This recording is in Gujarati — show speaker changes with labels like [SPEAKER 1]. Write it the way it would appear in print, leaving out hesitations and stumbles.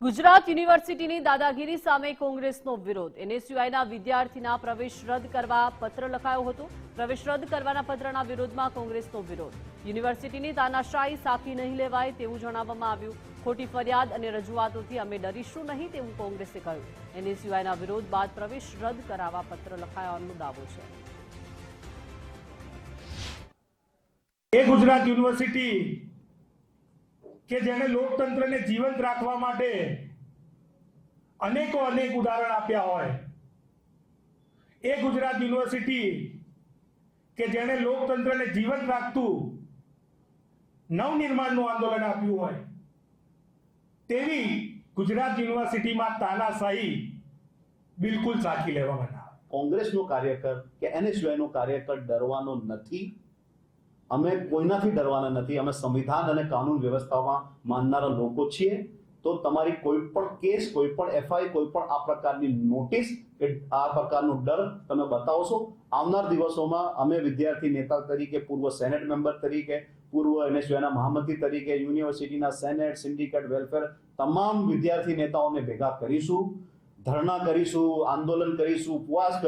[SPEAKER 1] ગુજરાત યુનિવર્સિટીની દાદાગીરી સામે કોંગ્રેસનો વિરોધ. એનએસયુઆઈના વિદ્યાર્થીના પ્રવેશ રદ કરવા પત્ર લખાયો હતો. પ્રવેશ રદ કરવાના પત્રના વિરોધમાં કોંગ્રેસનો વિરોધ. યુનિવર્સિટીની તાનાશાહી સાખી નહીં લેવાય તેવું જણાવવામાં આવ્યું. ખોટી ફરિયાદ અને રજૂઆતોથી અમે ડરીશું નહીં તેવું કોંગ્રેસે કહ્યું. એનએસયુઆઈના વિરોધ બાદ પ્રવેશ રદ કરાવવા પત્ર લખાયાનો દાવો છે.
[SPEAKER 2] એ ગુજરાત યુનિવર્સિટી કે જેણે લોકતંત્રને જીવંત રાખવા માટે અનેક ઉદાહરણ આપ્યા હોય, એ ગુજરાત યુનિવર્સિટી કે જેણે લોકતંત્રને જીવંત રાખતું નવનિર્માણનું આંદોલન આપ્યું હોય, તેવી ગુજરાત યુનિવર્સિટીમાં તાનાશાહી બિલકુલ સાચી લેવામાં ના આવે.
[SPEAKER 3] કોંગ્રેસનો કાર્યકર કે એનએસયુઆઈનો કાર્યકર ડરવાનો નથી. અમે કોઈનાથી ડરવાના નથી. અમે સંવિધાન અને કાનૂન વ્યવસ્થામાં માનનારા લોકો છીએ. તો તમારી કોઈ પણ કેસ, કોઈ પણ એફઆઈ, કોઈ પણ આ પ્રકારની નોટિસ કે આ પ્રકારનો ડર તમે બતાવશો, આવનાર દિવસોમાં અમે વિદ્યાર્થી નેતા તરીકે, પૂર્વ સેનેટ મેમ્બર તરીકે, પૂર્વ એનએસયુઆઈના મહામંત્રી તરીકે, યુનિવર્સિટીના સેનેટ, સિન્ડિકેટ, વેલફેર તમામ વિદ્યાર્થી નેતાઓને ભેગા કરીશું, ધરણા કરીશું, આંદોલન કરીશું, ઉપવાસ કરીશું.